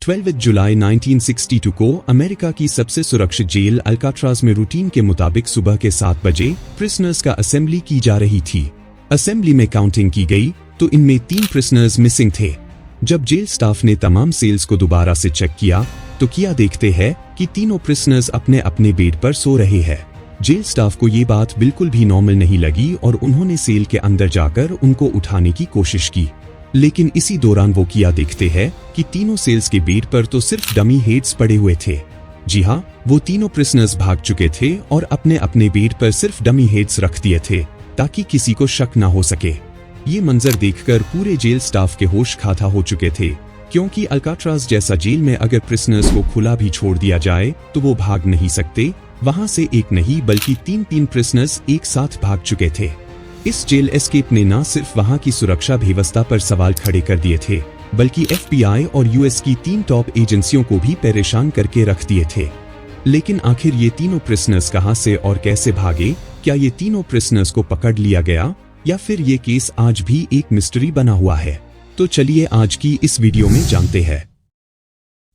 12 जुलाई 1962 को अमेरिका की सबसे सुरक्षित जेल अल्काट्राज में रूटीन के मुताबिक सुबह के 7 बजे प्रिजनर्स का असेंबली की जा रही थी। असेंबली में काउंटिंग की गई तो इनमें 3 प्रिजनर्स मिसिंग थे। जब जेल स्टाफ ने तमाम सेल्स को दोबारा से चेक किया तो क्या देखते हैं कि तीनों प्रिजनर्स अपने अपने बेड पर सो रहे हैं। जेल स्टाफ को ये बात बिल्कुल भी नॉर्मल नहीं लगी और उन्होंने सेल के अंदर जाकर उनको उठाने की कोशिश की, लेकिन इसी दौरान वो क्या देखते हैं कि तीनों सेल्स के बेड पर तो सिर्फ डमी हेड्स पड़े हुए थे। जी हाँ, वो तीनों प्रिजनर्स भाग चुके थे और अपने अपने बेड पर सिर्फ डमी हेड्स रख दिए थे ताकि किसी को शक न हो सके। ये मंजर देखकर पूरे जेल स्टाफ के होश खाता हो चुके थे, क्योंकि अल्काट्राज जैसा जेल में अगर प्रिजनर्स को खुला भी छोड़ दिया जाए तो वो भाग नहीं सकते। वहां से एक नहीं बल्कि 3 प्रिजनर्स एक साथ भाग चुके थे। इस जेल एस्केप ने न सिर्फ वहां की सुरक्षा व्यवस्था पर सवाल खड़े कर दिए थे, बल्कि FBI और US की 3 टॉप एजेंसियों को भी परेशान करके रख दिए थे। लेकिन आखिर ये तीनों प्रिजनर्स कहां से और कैसे भागे? क्या ये तीनों प्रिजनर्स को पकड़ लिया गया या फिर ये केस आज भी एक मिस्ट्री बना हुआ है? तो चलिए आज की इस वीडियो में जानते हैं।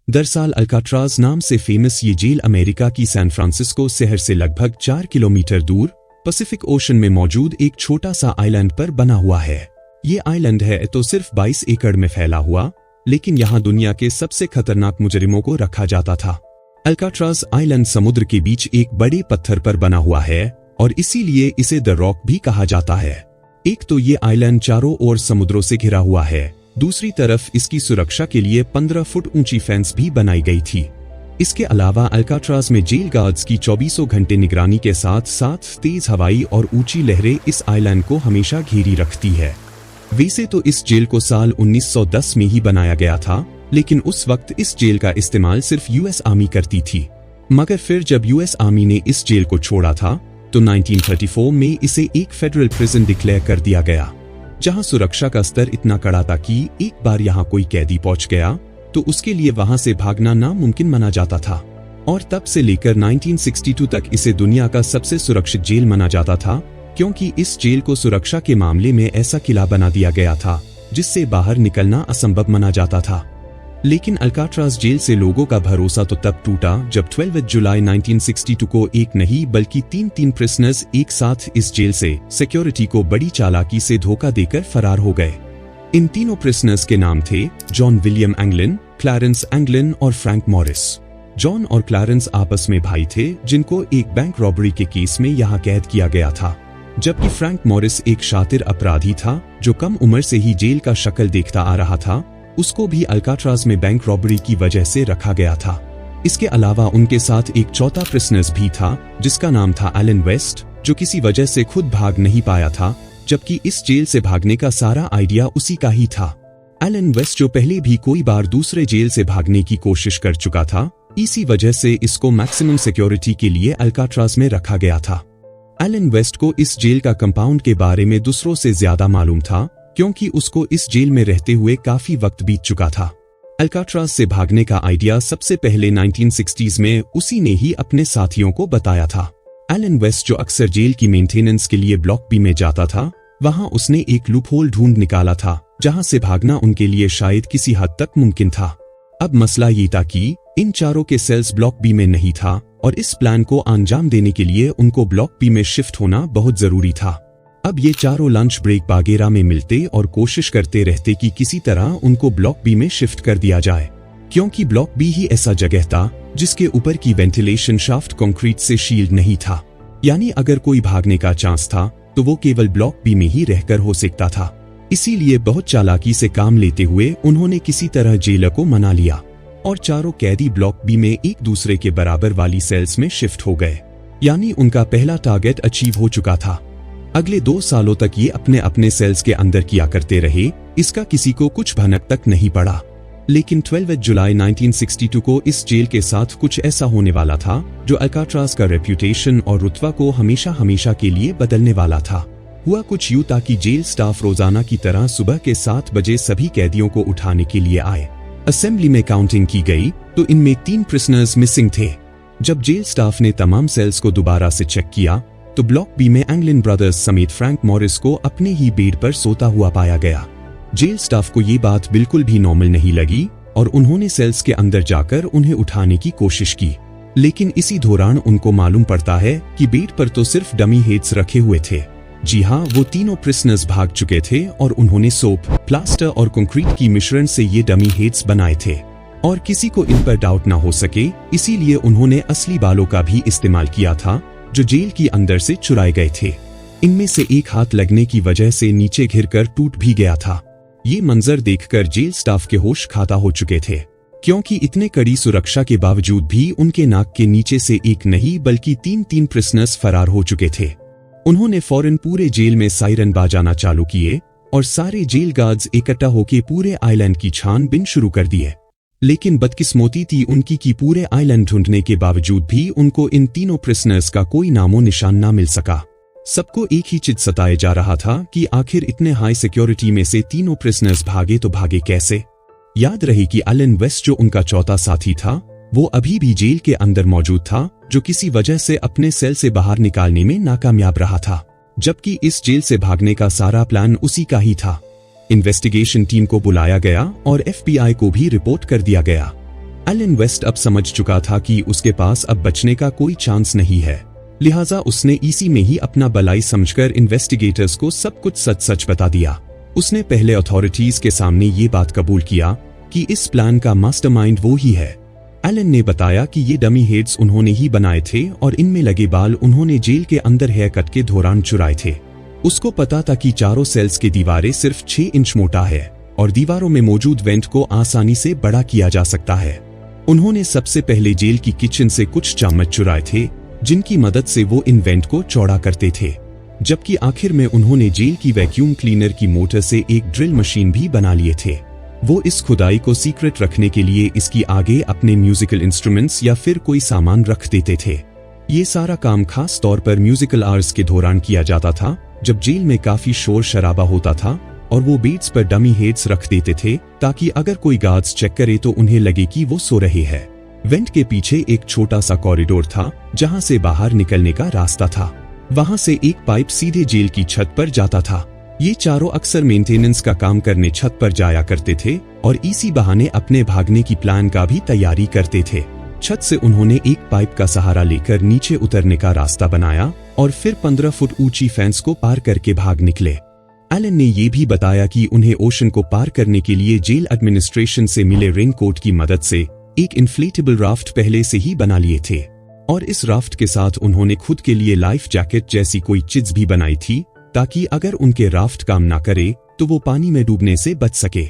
दरअसल अल्काट्राज नाम से फेमस ये जेल अमेरिका की सैन फ्रांसिस्को शहर से लगभग 4 किलोमीटर दूर पैसिफिक ओशन में मौजूद एक छोटा सा आइलैंड पर बना हुआ है। ये आइलैंड है तो सिर्फ 22 एकड़ में फैला हुआ, लेकिन यहाँ दुनिया के सबसे खतरनाक मुजरिमों को रखा जाता था। अल्काट्राज आइलैंड समुद्र के बीच एक बड़े पत्थर पर बना हुआ है और इसीलिए इसे द रॉक भी कहा जाता है। एक तो ये आइलैंड चारों ओर समुद्रों से घिरा हुआ है, दूसरी तरफ इसकी सुरक्षा के लिए 15 फुट ऊंची फेंस भी बनाई गई थी। इसके अलावा अल्काट्राज में जेल गार्ड्स की 24 घंटे निगरानी के साथ साथ तेज हवाई और ऊंची लहरें इस आइलैंड को हमेशा घेरी रखती है। वैसे तो इस जेल को साल 1910 में ही बनाया गया था, लेकिन उस वक्त इस जेल का इस्तेमाल सिर्फ US आर्मी करती थी। मगर फिर जब US आर्मी ने इस जेल को छोड़ा था तो 1934 में इसे एक फेडरल प्रिजन डिक्लेयर कर दिया गया, जहां सुरक्षा का स्तर इतना कड़ा था कि एक बार यहां कोई कैदी पहुंच गया तो उसके लिए वहां से भागना नामुमकिन माना जाता था। और तब से लेकर 1962 तक इसे दुनिया का सबसे सुरक्षित जेल माना जाता था, क्योंकि इस जेल को सुरक्षा के मामले में ऐसा किला बना दिया गया था जिससे बाहर निकलना असंभव माना जाता था। लेकिन अल्काट्राज जेल से लोगों का भरोसा तो तब टूटा जब 12 जुलाई 1962 को एक नहीं बल्कि 3 प्रिजनर्स एक साथ इस जेल से सिक्योरिटी को बड़ी चालाकी से धोखा देकर फरार हो गए। इन तीनों प्रिजनर्स के नाम थे जॉन विलियम एंगलिन, क्लैरेंस एंगलिन और फ्रैंक मॉरिस। जॉन और क्लैरेंस आपस में भाई थे जिनको एक बैंक रॉबरी के केस में यहाँ कैद किया गया था, जबकि फ्रैंक मॉरिस एक शातिर अपराधी था जो कम उम्र से ही जेल का शक्ल देखता आ रहा था। उसको भी अल्काट्राज में बैंक रॉबरी की वजह से रखा गया था। इसके अलावा उनके साथ एक चौथा प्रिजनर्स भी था जिसका नाम था एलन वेस्ट, जो किसी वजह से खुद भाग नहीं पाया था, जबकि इस जेल से भागने का सारा आइडिया उसी का ही था। एलन वेस्ट जो पहले भी कोई बार दूसरे जेल से भागने की कोशिश कर चुका था, इसी वजह से इसको मैक्सिमम सिक्योरिटी के लिए अल्काट्राज में रखा गया था। एलन वेस्ट को इस जेल का कंपाउंड के बारे में दूसरों से ज्यादा मालूम था, क्योंकि उसको इस जेल में रहते हुए काफी वक्त बीत चुका था। अल्काट्राज से भागने का आइडिया सबसे पहले 1960s में उसी ने ही अपने साथियों को बताया था। एलन वेस्ट जो अक्सर जेल की मेंटेनेंस के लिए ब्लॉक बी में जाता था, वहां उसने एक लूपहोल ढूंढ निकाला था जहां से भागना उनके लिए शायद किसी हद तक मुमकिन था। अब मसला ये था कि इन चारों के सेल्स ब्लॉक बी में नहीं था और इस प्लान को अंजाम देने के लिए उनको ब्लॉक बी में शिफ्ट होना बहुत जरूरी था। अब ये चारों लंच ब्रेक वगैरह में मिलते और कोशिश करते रहते कि किसी तरह उनको ब्लॉक बी में शिफ्ट कर दिया जाए, क्योंकि ब्लॉक बी ही ऐसा जगह था जिसके ऊपर की वेंटिलेशन शाफ्ट कंक्रीट से शील्ड नहीं था। यानी अगर कोई भागने का चांस था तो वो केवल ब्लॉक बी में ही रहकर हो सकता था। इसीलिए बहुत चालाकी से काम लेते हुए उन्होंने किसी तरह जेलर को मना लिया और चारों कैदी ब्लॉक बी में एक दूसरे के बराबर वाली सेल्स में शिफ्ट हो गए। यानी उनका पहला टारगेट अचीव हो चुका था। अगले 2 सालों तक ये अपने अपने सेल्स के अंदर किया करते रहे, इसका किसी को कुछ भनक तक नहीं पड़ा। लेकिन 12 जुलाई 1962 को इस जेल के साथ कुछ ऐसा होने वाला था जो अल्काट्राज का रेप्यूटेशन और रुतबा को हमेशा हमेशा के लिए बदलने वाला था। हुआ कुछ यूं ताकि जेल स्टाफ रोजाना की तरह सुबह के 7 बजे सभी कैदियों को उठाने के लिए आए। असेंबली में काउंटिंग की गई तो इनमें 3 प्रिजनर्स मिसिंग थे। जब जेल स्टाफ ने तमाम सेल्स को दोबारा से चेक किया तो ब्लॉक बी में एंगलिन ब्रदर्स समेत फ्रैंक मॉरिस को अपने ही बेड पर सोता हुआ पाया गया। जेल स्टाफ को ये बात बिल्कुल भी नॉर्मल नहीं लगी और उन्होंने सेल्स के अंदर जाकर उन्हें उठाने की कोशिश की। लेकिन इसी दौरान उनको मालूम पड़ता है कि बेड पर तो सिर्फ डमी हेड्स रखे हुए थे। जी हाँ, वो तीनों प्रिजनर्स भाग चुके थे और उन्होंने सोप, प्लास्टर और कंक्रीट की मिश्रण से ये डमी हेड्स बनाए थे और किसी को इन पर डाउट ना हो सके, इसीलिए उन्होंने असली बालों का भी इस्तेमाल किया था जो जेल के अंदर से चुराए गए थे। इनमें से एक हाथ लगने की वजह से नीचे घिरकर टूट भी गया था। ये मंजर देखकर जेल स्टाफ के होश खाता हो चुके थे, क्योंकि इतने कड़ी सुरक्षा के बावजूद भी उनके नाक के नीचे से एक नहीं बल्कि तीन प्रिजनर्स फरार हो चुके थे। उन्होंने फौरन पूरे जेल में सायरन बजाना चालू किए और सारे जेल गार्ड्स इकट्ठा होकर पूरे आइलैंड की छानबीन शुरू कर दिए। लेकिन बदकिस्मती थी उनकी कि पूरे आइलैंड ढूंढने के बावजूद भी उनको इन तीनों प्रिजनर्स का कोई नामो निशान ना मिल सका। सबको एक ही चीज सताए जा रहा था कि आखिर इतने हाई सिक्योरिटी में से तीनों प्रिजनर्स भागे तो भागे कैसे। याद रहे कि एलन वेस्ट जो उनका चौथा साथी था, वो अभी भी जेल के अंदर मौजूद था, जो किसी वजह से अपने सेल से बाहर निकालने में नाकामयाब रहा था, जबकि इस जेल से भागने का सारा प्लान उसी का ही था। इन्वेस्टिगेशन टीम को बुलाया गया और FBI को भी रिपोर्ट कर दिया गया। एलन वेस्ट अब समझ चुका था कि उसके पास अब बचने का कोई चांस नहीं है, लिहाजा उसने इसी में ही अपना भलाई समझकर इन्वेस्टिगेटर्स को सब कुछ सच सच बता दिया। उसने पहले अथॉरिटीज के सामने ये बात कबूल किया कि इस प्लान का मास्टरमाइंड वो ही है। एलन ने बताया कि ये डमी हेड्स उन्होंने ही बनाए थे और इनमें लगे बाल उन्होंने जेल के अंदर हेयर कट के दौरान चुराए थे। उसको पता था कि चारों सेल्स की दीवारें सिर्फ 6 इंच मोटा है और दीवारों में मौजूद वेंट को आसानी से बड़ा किया जा सकता है। उन्होंने सबसे पहले जेल की किचन से कुछ चम्मच चुराए थे, जिनकी मदद से वो इन वेंट को चौड़ा करते थे, जबकि आखिर में उन्होंने जेल की वैक्यूम क्लीनर की मोटर से एक ड्रिल मशीन भी बना लिए थे। वो इस खुदाई को सीक्रेट रखने के लिए इसकी आगे अपने म्यूजिकल इंस्ट्रूमेंट्स या फिर कोई सामान रख देते थे। ये सारा काम खास तौर पर म्यूजिकल आवर्स के दौरान किया जाता था, जब जेल में काफी शोर शराबा होता था, और वो बेड्स पर डमी हेड्स रख देते थे ताकि अगर कोई गार्ड्स चेक करे तो उन्हें लगे कि वो सो रहे हैं। वेंट के पीछे एक छोटा सा कॉरिडोर था जहां से बाहर निकलने का रास्ता था। वहां से एक पाइप सीधे जेल की छत पर जाता था। ये चारों अक्सर मेंटेनेंस का काम करने छत पर जाया करते थे और इसी बहाने अपने भागने की प्लान का भी तैयारी करते थे। छत से उन्होंने एक पाइप का सहारा लेकर नीचे उतरने का रास्ता बनाया और फिर 15 फुट ऊंची फेंस को पार करके भाग निकले। एलन ने यह भी बताया कि उन्हें ओशन को पार करने के लिए जेल एडमिनिस्ट्रेशन से मिले रेन कोट की मदद से एक इन्फ्लेटेबल राफ्ट पहले से ही बना लिए थे और इस राफ्ट के साथ उन्होंने खुद के लिए लाइफ जैकेट जैसी कोई चीज भी बनाई थी ताकि अगर उनके राफ्ट काम ना करे तो वो पानी में डूबने से बच सके।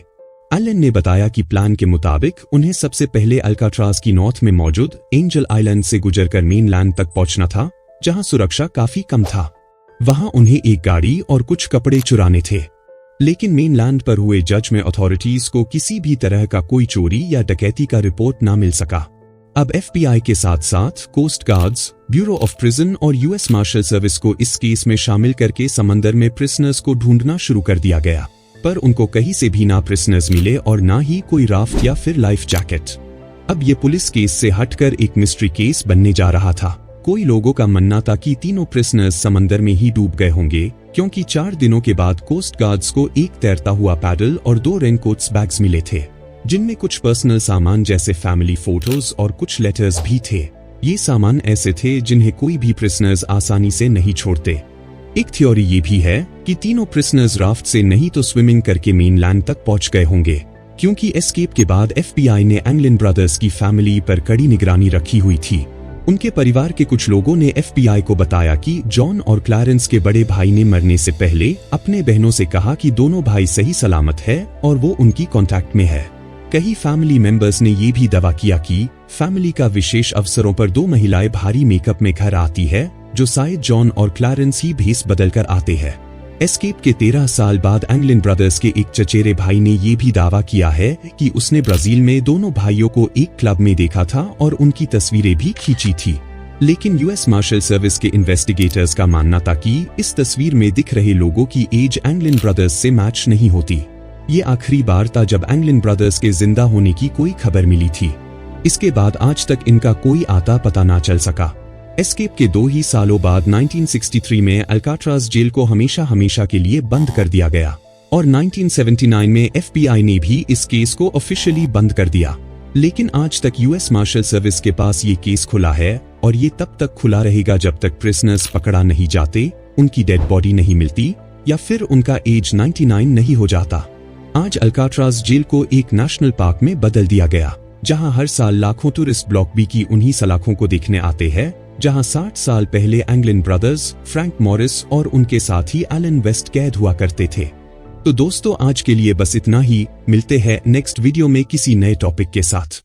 एलन ने बताया कि प्लान के मुताबिक उन्हें सबसे पहले अल्काट्राज की नॉर्थ में मौजूद एंजल आइलैंड से गुजरकर मेनलैंड तक पहुंचना था, जहां सुरक्षा काफी कम था। वहां उन्हें एक गाड़ी और कुछ कपड़े चुराने थे, लेकिन मेनलैंड पर हुए जज में अथॉरिटीज को किसी भी तरह का कोई चोरी या डकैती का रिपोर्ट ना मिल सका। अब FBI के साथ साथ coast guards, bureau of prison और US मार्शल सर्विस को इस केस में शामिल करके समंदर में प्रिजनर्स को ढूंढना शुरू कर दिया गया, पर उनको कहीं से भी ना प्रिजनर्स मिले और ना ही कोई राफ्ट या फिर लाइफ जैकेट। अब ये पुलिस केस से हटकर एक मिस्ट्री केस बनने जा रहा था। कोई लोगों का मानना था कि तीनों प्रिजनर्स समंदर में ही डूब गए होंगे, क्योंकि 4 दिनों के बाद कोस्ट गार्ड्स को एक तैरता हुआ पैडल और 2 रेनकोट्स बैग्स मिले थे, जिनमें कुछ पर्सनल सामान जैसे फैमिली फोटोज और कुछ लेटर्स भी थे। ये सामान ऐसे थे जिन्हें कोई भी प्रिजनर्स आसानी से नहीं छोड़ते। एक थ्योरी ये भी है कि तीनों प्रिजनर्स राफ्ट से नहीं तो स्विमिंग करके मेनलैंड तक पहुंच गए होंगे, क्योंकि एस्केप के बाद FBI ने एंगलिन ब्रदर्स की फैमिली पर कड़ी निगरानी रखी हुई थी। उनके परिवार के कुछ लोगों ने FBI को बताया कि जॉन और क्लैरेंस के बड़े भाई ने मरने से पहले अपने बहनों से कहा कि दोनों भाई सही सलामत है और वो उनकी कांटेक्ट में है। कई फैमिली मेंबर्स ने ये भी दावा किया कि फैमिली का विशेष अवसरों पर 2 महिलाएं भारी मेकअप में घर आती है, जो शायद जॉन और क्लैरेंस ही भेस बदल कर आते हैं। एस्केप के 13 साल बाद एंगलिन ब्रदर्स के एक चचेरे भाई ने ये भी दावा किया है कि उसने ब्राजील में दोनों भाइयों को एक क्लब में देखा था और उनकी तस्वीरें भी खींची थी। लेकिन US मार्शल सर्विस के इन्वेस्टिगेटर्स का मानना था कि इस तस्वीर में दिख रहे लोगों की एज एंगलिन ब्रदर्स से मैच नहीं होती। ये आखिरी बार था जब एंगलिन ब्रदर्स के जिंदा होने की कोई खबर मिली थी। इसके बाद आज तक इनका कोई आता पता ना चल सका। एस्केप के 2 ही सालों बाद 1963 में अल्काट्राज जेल को हमेशा के लिए बंद कर दिया गया। और 1979 में FBI ने भी इस केस को ऑफिशियली बंद कर दिया। लेकिन आज तक यूएस मार्शल सर्विस के पास ये केस खुला है और ये तब तक खुला रहेगा जब तक प्रिजनर्स पकड़ा नहीं जाते, उनकी डेड बॉडी नहीं मिलती या फिर उनका एज 99 नहीं हो जाता। आज अल्काट्राज जेल को एक नेशनल पार्क में बदल दिया गया, जहां हर साल लाखों टूरिस्ट ब्लॉक बी की उन्हीं सलाखों को देखने आते हैं जहां 60 साल पहले एंगलिन ब्रदर्स, फ्रैंक मॉरिस और उनके साथी एलन वेस्ट कैद हुआ करते थे। तो दोस्तों, आज के लिए बस इतना ही। मिलते हैं नेक्स्ट वीडियो में किसी नए टॉपिक के साथ।